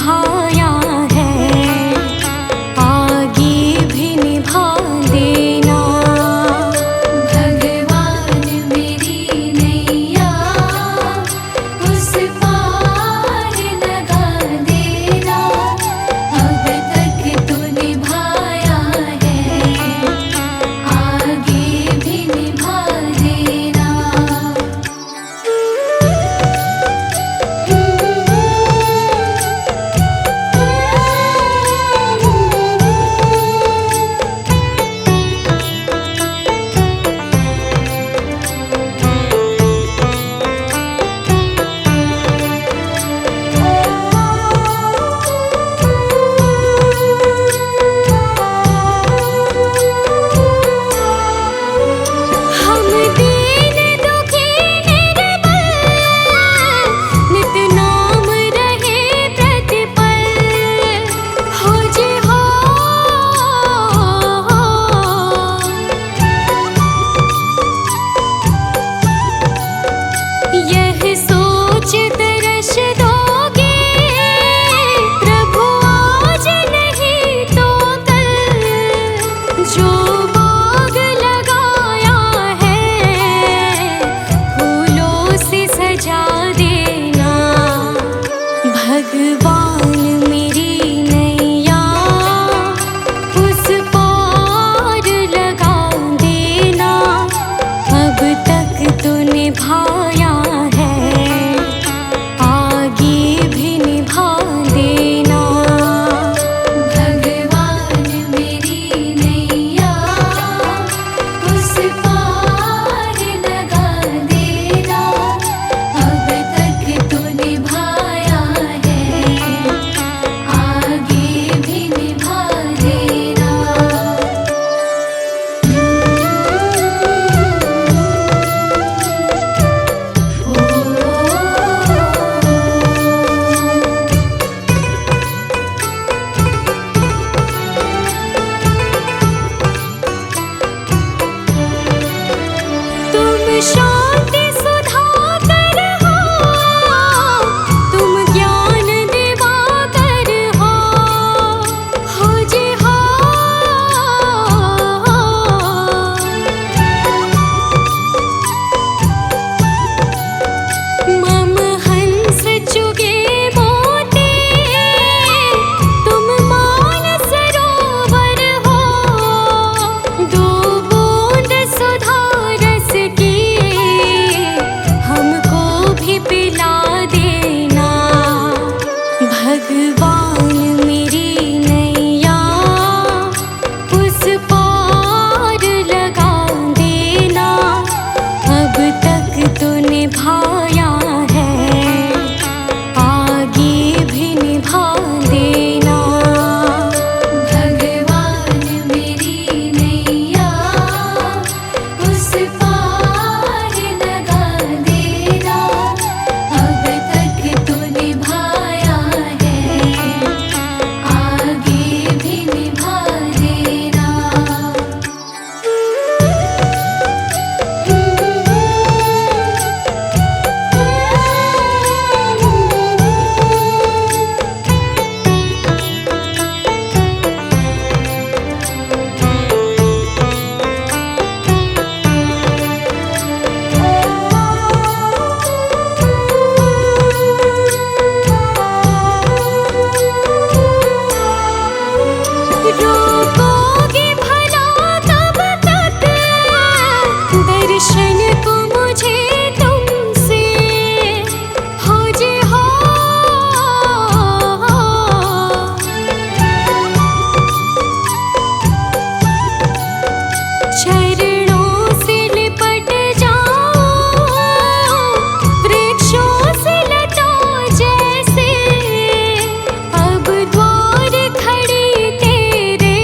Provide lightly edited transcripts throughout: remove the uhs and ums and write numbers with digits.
निभाया है, आगे भी निभा देना। भगवान मेरी नैया उस पार लगा देना, अब तक तो निभाया है, आगे भी निभा देना। हम दीन दुखी निर्बल, नित नाम रहे प्रतिपल, हो जे हो। यह सोच तरस दोगे प्रभु आज नहीं तो कल, जो बाग लगाया है फूलों से सजा देना। भगवान मेरी नैया उस पार लगा देना, अब तक तो निभाया है, आगे भी निभा देना। भगवान मेरी नैया उस पार लगा देना, अब तक तो निभाया है, आगे भी निभा देना। तुम शांति सुधाकर हो, तुम ज्ञान दिवाकर हो जे हो। मम हंस चुगे मोती, तुम मान सरोवर हो, दो बूंद सुधा रस की हमको भी पिला देना। भगवान मेरी नैया उस पार लगा देना, अब तक तो निभाया है, आगे भी निभा देना। भगवान मेरी नैया उस पार लगा देना, अब तक तो निभाया है, आगे भी निभा देना। रोकोगे भला कब तक दर्शन को मुझे तुमसे, हो जे हो। चरणों से लिपट जाओ वृक्षों से लता जैसे, अब द्वार खड़ी तेरे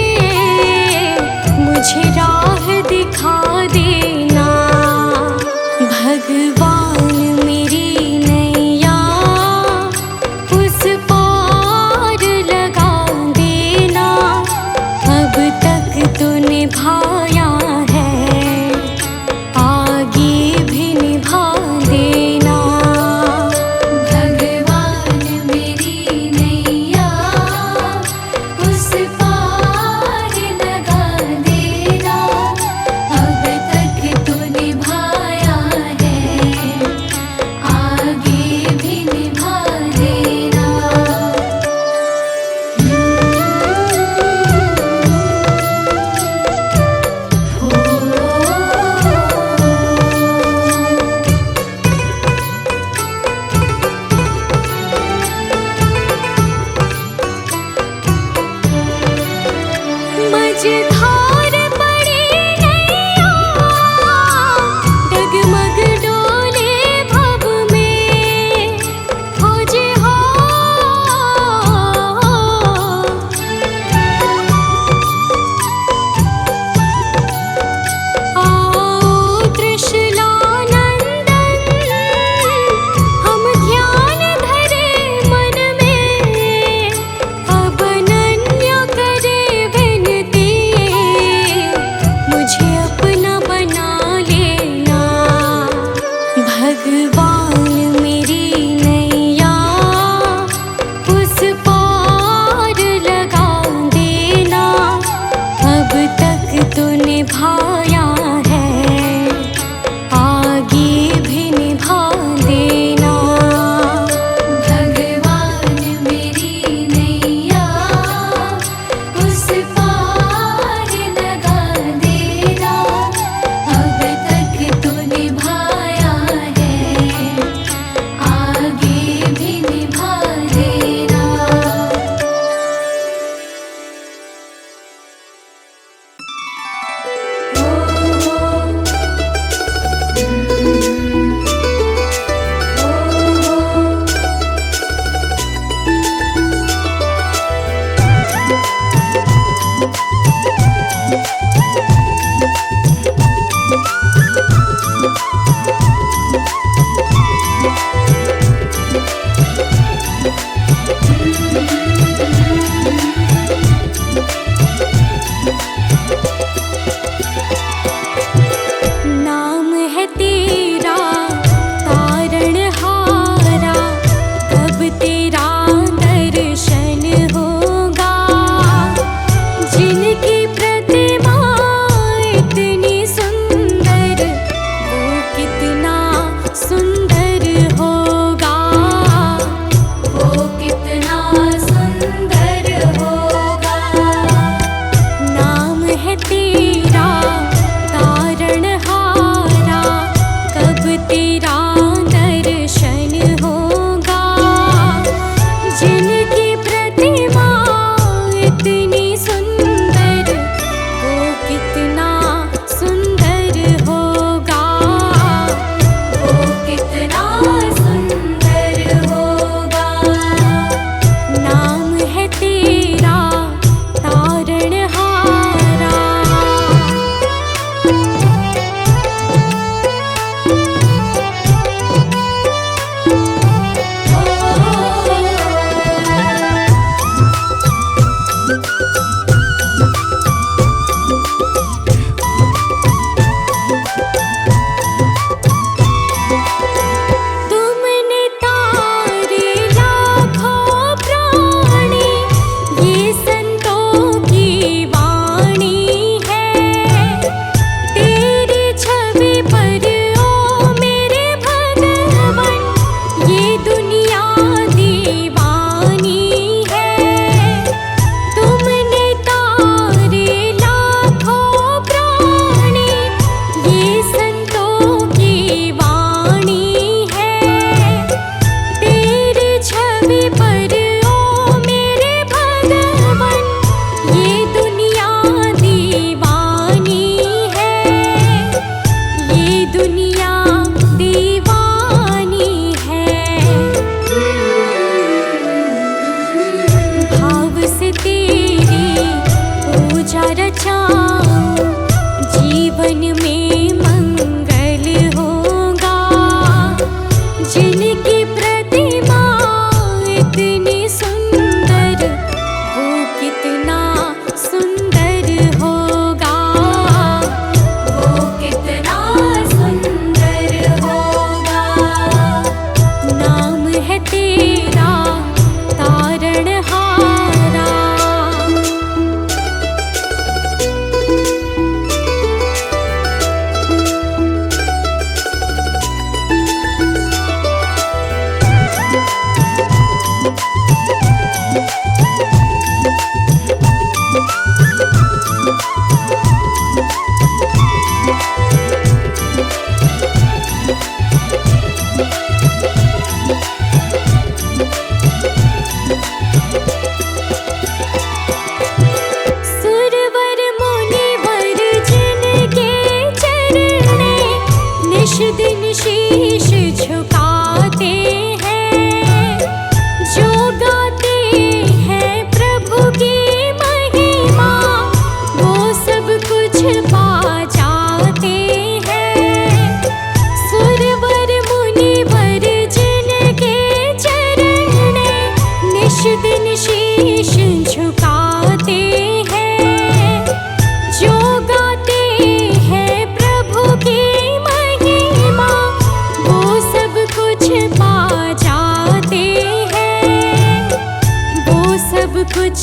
कुछ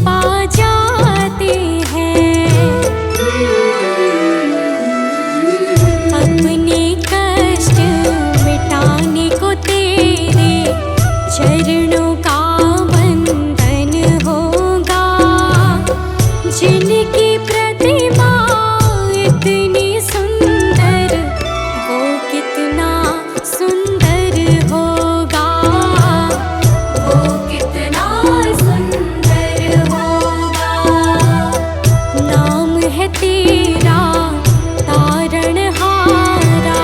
पा जाते हैं। अपने कष्ट मिटाने को तेरे चरणों का वंदन होगा। जिनकी प्रतिमा इतनी सुंदर, वो कितना सुंदर होगा। वो कितना सुंदर होगा। नाम है तेरा तारणहारा।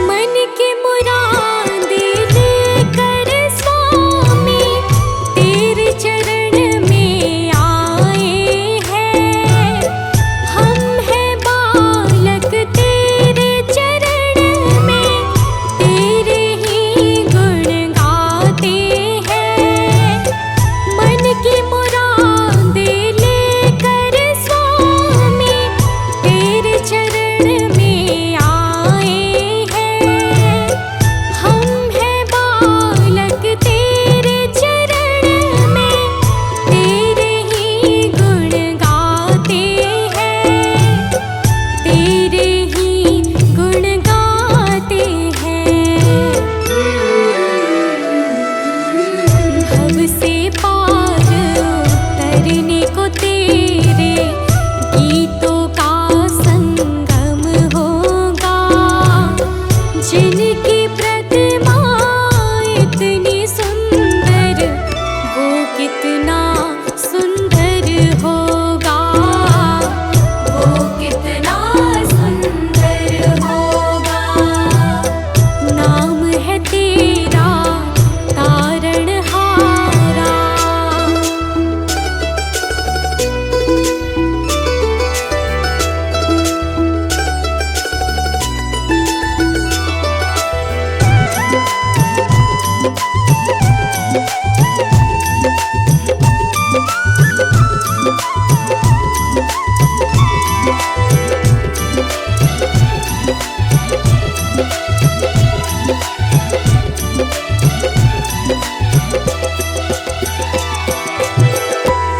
मन की मुरादें लेकर स्वामी तेरे चरण में आए हैं। हम हैं बालक तेरे चरण में, तेरे ही गुण गाते हैं। मन की मुरादें लेकर स्वामी तेरे चरण में आए हैं। हम हैं बालक तेरे चरण में, तेरे ही गुण गाते हैं। तेरे ही गुण गाते हैं। भव से पार उतरने को तेरे गीतों का संगम होगा। जिनकी प्रतिमा इतनी सुंदर, वो कितना सुंदर होगा। वो कितना सुंदर होगा। नाम है तेरा तारणहारा।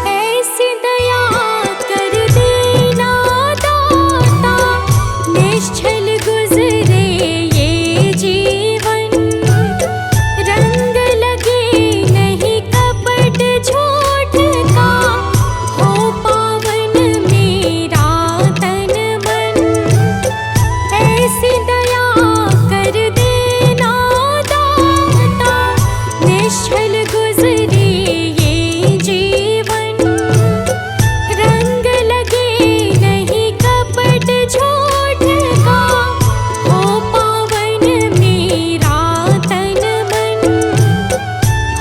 ऐसी दया कर देना दाता, निश्चल गुजरे ये जीवन। रंग लगे नहीं कपट झूठ का, हो पावन मेरा तन मन। ऐसी दया कर देना दाता, निश्चल गुजरे ये जीवन। रंग लगे नहीं कपट झूठ का, हो पावन मेरा तन मन।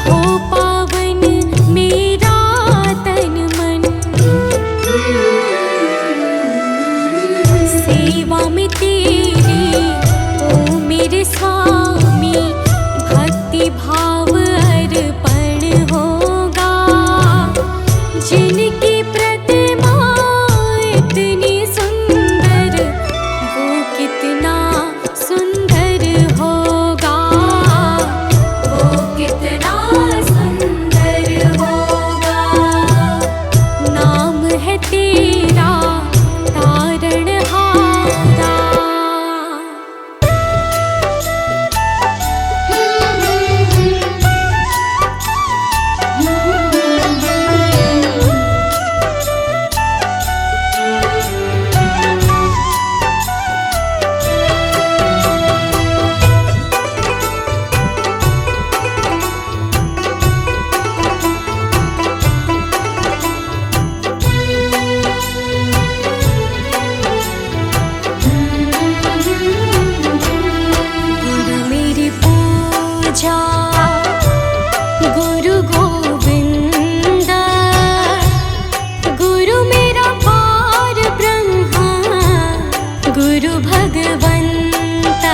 हो पावन मेरा तन मन। सेवा में तेरी ओ मेरे स्वामी, भक्ति भाव अर्पण होगा। जिनकी प्रतिमा इतनी सुंदर, वो कितना सुंदर होगा। वो कितना सुंदर होगा। नाम है तेरा तारणहारा। गुरु भगवंता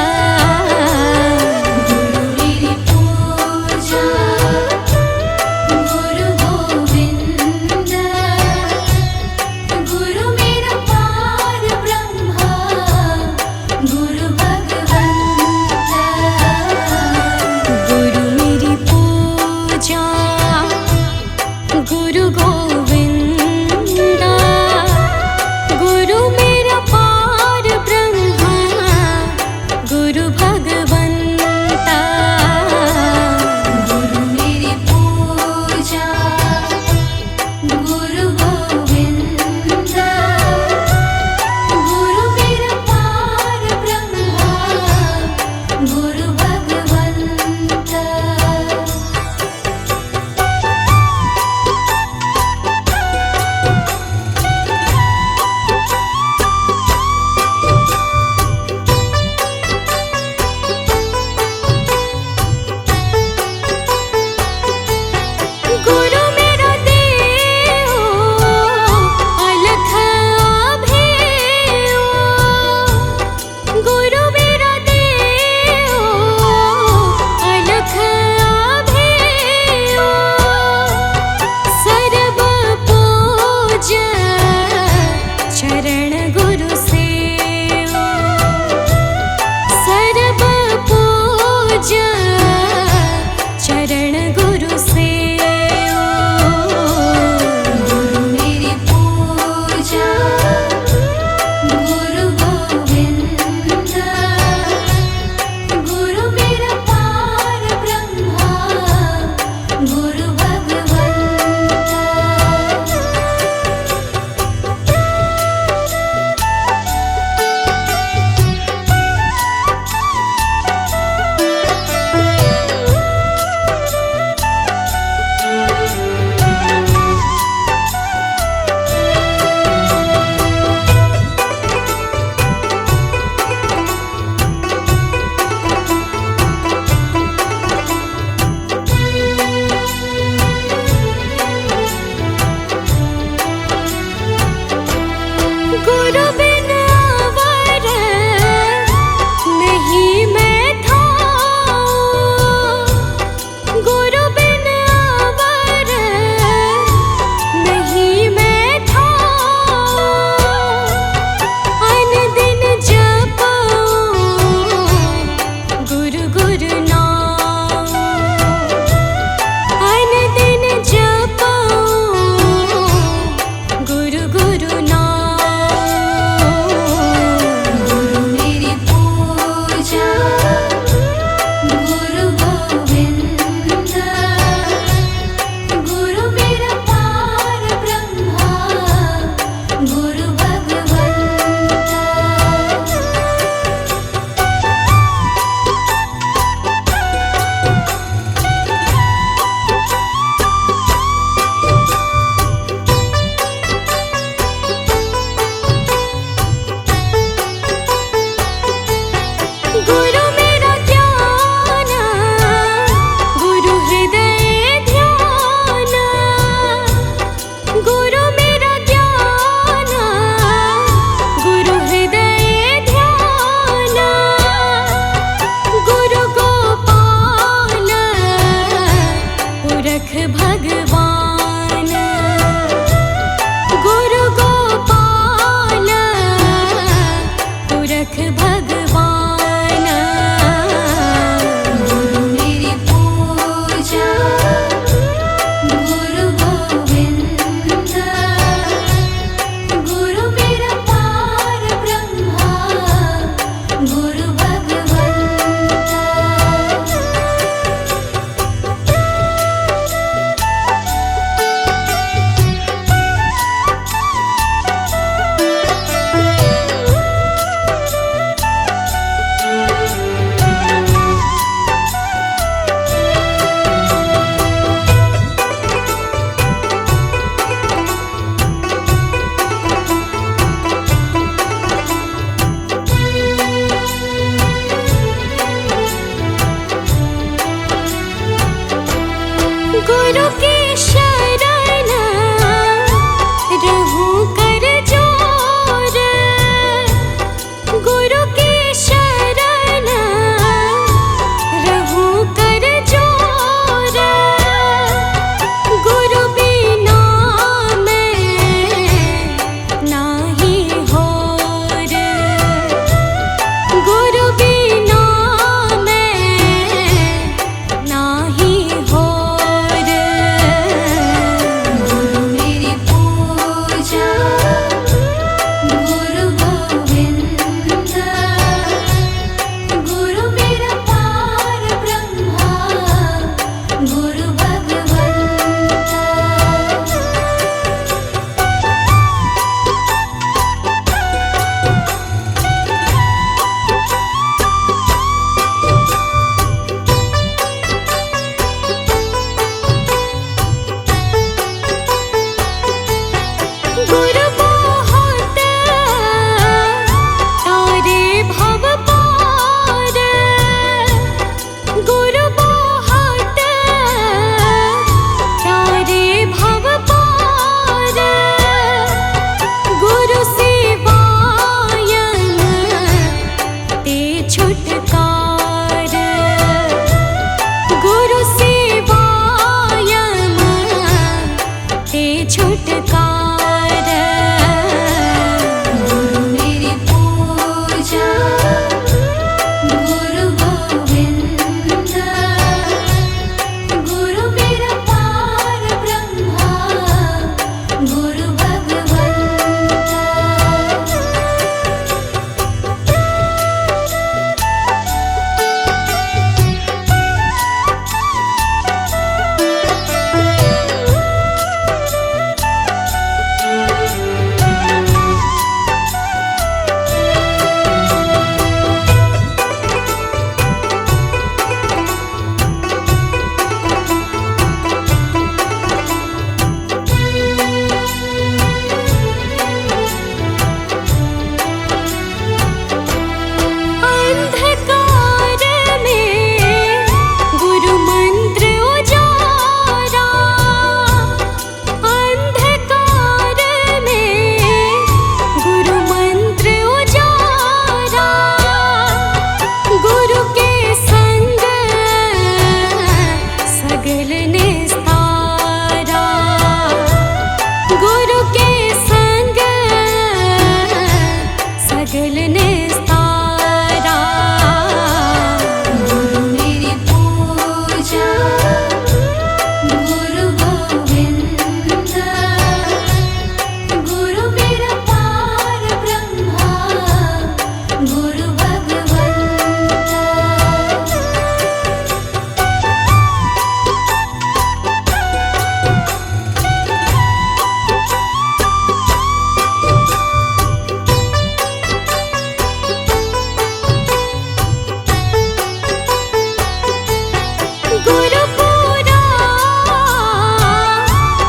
गुरु पूरा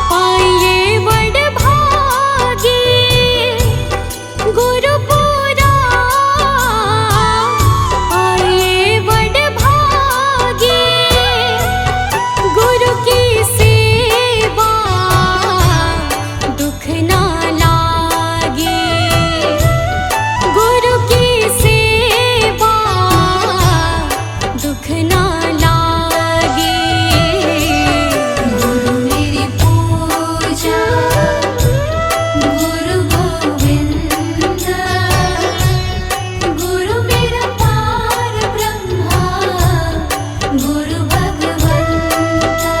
पाइए बड़ भागी, गुरु पूरा पाइए बड़ भागी, गुरु की सेवा दुख ना लागे, गुरु की सेवा दुख ना लागे। गुरु मेरी पूजा गुरु गोविंद, गुरु मेरा पार ब्रह्मा गुरु भगवंता।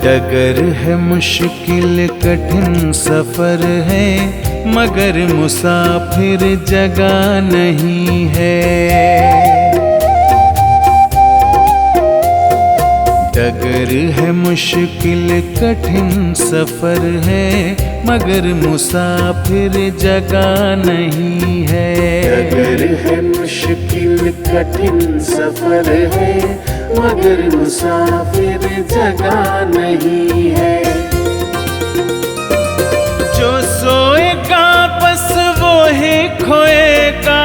डगर है मुश्किल कठिन सफर है, मगर मुसाफिर जगह नहीं है। डगर है मुश्किल कठिन सफर है, मगर मुसाफिर जगह नहीं है। डगर है मुश्किल कठिन सफर है, मगर मुसाफिर जगह नहीं है। जो सोएगा बस वो ही खोएगा,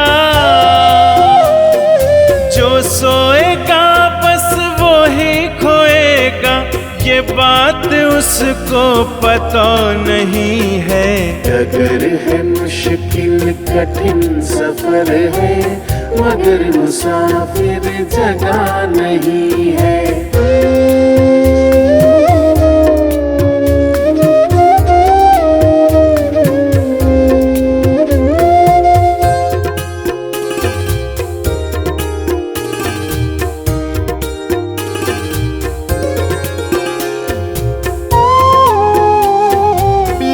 जो सोएगा बस वो ही खोएगा, ये बात उसको पता नहीं है। डगर है मुश्किल कठिन सफर है, मगर मुसाफिर जगह नहीं है।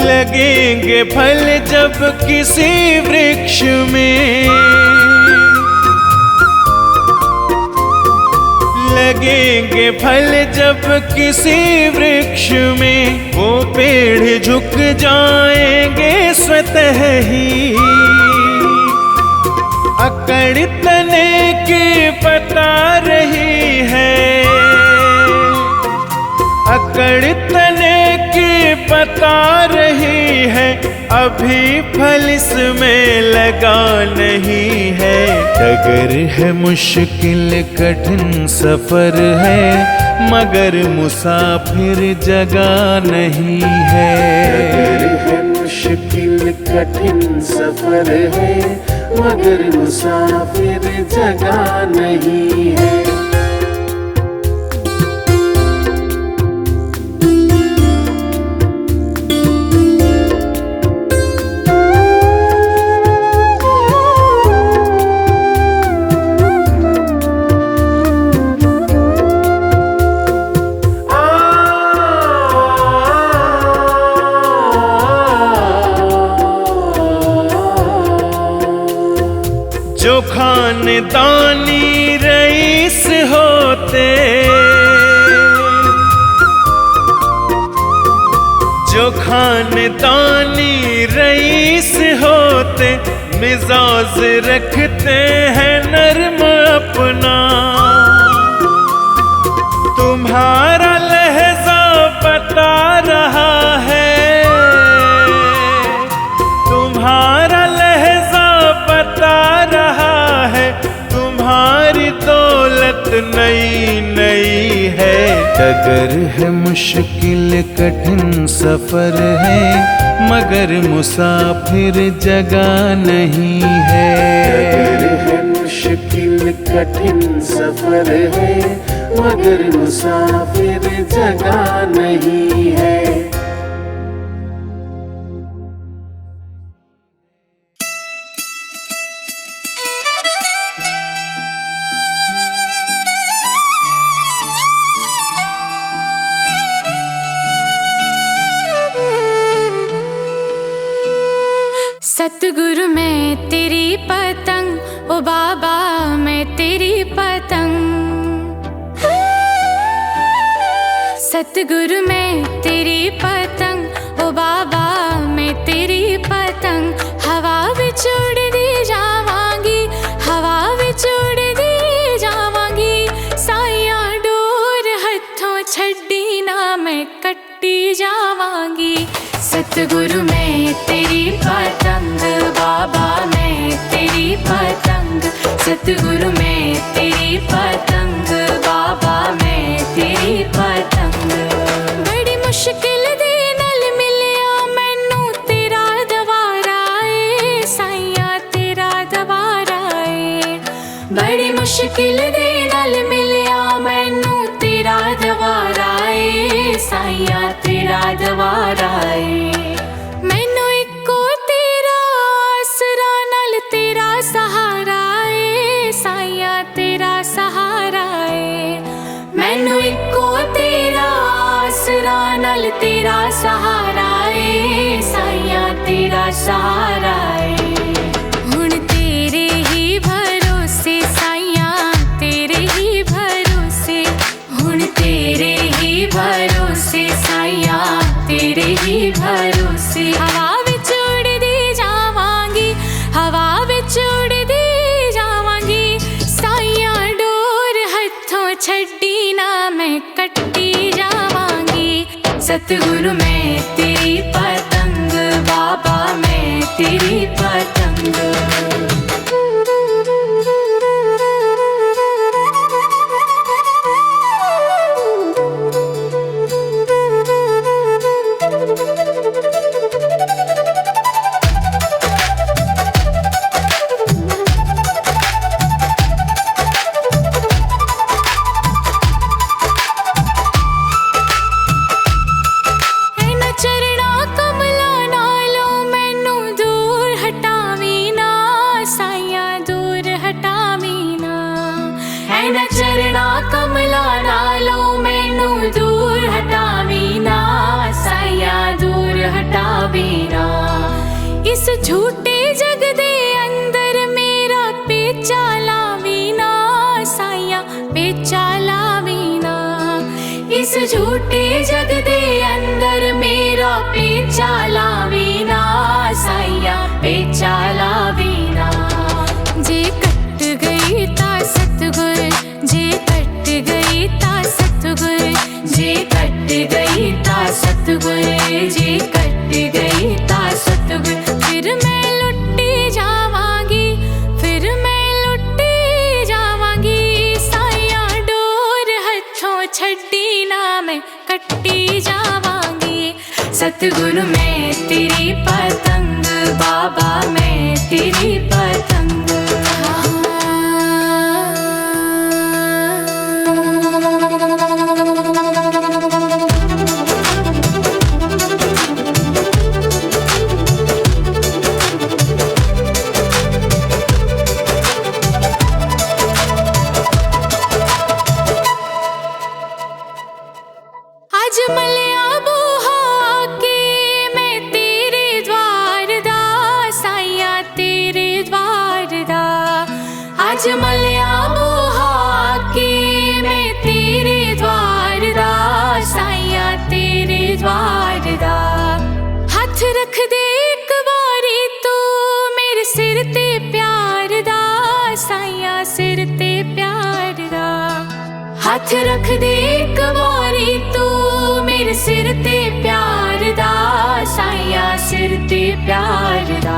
लगेंगे फल जब किसी वृक्ष में, लगेंगे फल जब किसी वृक्ष में, वो पेड़ झुक जाएंगे स्वतः ही। अकड़ तने की बता रही है, अकड़ तने की बता रही है, अभी फल इसमें लगा नहीं है। डगर है मुश्किल कठिन सफर है, मगर मुसाफिर जगह नहीं है। डगर है मुश्किल कठिन सफर है, मगर मुसाफिर जगह नहीं है। जो खानदानी रईस होते, जो खानदानी रईस होते, मिजाज रखते हैं नर्म अपना। तुम्हारा लहजा बता रहा है, तुम्हारा लहजा बता रहा है, तुम्हारी दौलत नई नई है। डगर है मुश्किल कठिन सफर है, मगर मुसाफिर जगह नहीं है। डगर है मुश्किल कठिन सफर है, मगर मुसाफिर जगह नहीं है। सतगुरु मैं तेरी पतंग, ओ बाबा मैं तेरी पतंग। सतगुरु मैं तेरी पतंग, ओ बाबा मैं तेरी पतंग। हवा विच उड़दी जावांगी, हवा विच उड़दी जावांगी। साइयां डोर हथों छड्डी ना मैं कट्टी जावांगी। सतगुरु मैं तेरी पतंग, बाबा मैं तेरी पतंग। सतगुरु मैं तेरी पतंग, बाबा मैं तेरी पतंग। बड़ी मुश्किल दे नाल मिलिया मैनू तेरा दवारा ए, साइया तेरा दवारा ए। बड़ी मुश्किल दे नाल मिलिया मैनू तेरा दवारा ए, साइया तेरा दवारा ए। मैनू इको तेरा आसरा नाल तेरा सहारा ए, साइया तेरा सहारा ए। मैनू इको तेरा आसरा नजरा नल तेरा सहारा ए साइया तेरा सहारा ए। हुण तेरे ही भरोसे साइया तेरे ही भरोसे, हुण तेरे ही भरोसे साइया तेरे ही भरोसे। हवा विच उड़दी जावांगी, हवा विच उड़दी जावांगी साइया डोर हथों छड्डी ना मैं कट्टी जावांगी। सतगुरु मैं तेरी पतंग, बाबा मैं तेरी पतंग। चरना कमला नालों मैनू दूर हटावी ना साइया दूर हटावी ना। इस झूठे जग दे अंदर मेरा पेचा लावी ना साइया पेचा लावी ना। इस झूठे जग दे अंदर मेरा पेचा लावी ना साइया पेचा लावी ना। जे कट गई ता सतगुर, जे कट गई ता सतगुर, जे कट गई ता सतगुर, जे कट गई ता सतगुर। फिर मैं लुटी जावांगी, फिर मैं लुटी जावांगी साइया डोर हथों छड्डी ना मैं कट्टी जावांगी। सतगुरु मैं तेरी पतंग, बाबा मैं तेरी पतंग। आज मलिया बूहा के मैं तेरे द्वार दा साइया तेरे द्वार दा। आज मलिया बूहा के मैं तेरे द्वार दा साइया तेरे द्वार दा। हथ रख दे एक बारी तू मेरे सिर ते प्यार दा साइया सिर ते प्यार दा। हथ रख दे एक बारी तू मेरे सिर ते प्यार दा साइया सिर ते प्यार दा।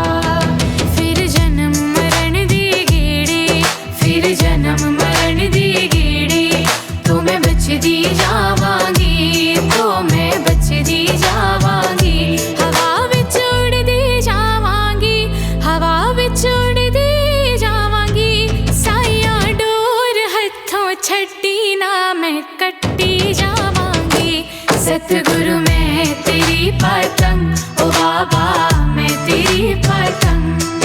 फिर जन्म मरण दी गेड़े, फिर जन्म मरण दी गेड़े तो मैं बचदी जावांगी, तो मैं बचदी जावांगी। हवा विच उड़दी जावांगी, हवा विच उड़दी जावांगी साइया डोर हथों छड्डी ना मैं कट्टी जावांगी। सतगुरु मैं तेरी पतंग, ओ बाबा मैं तेरी पतंग।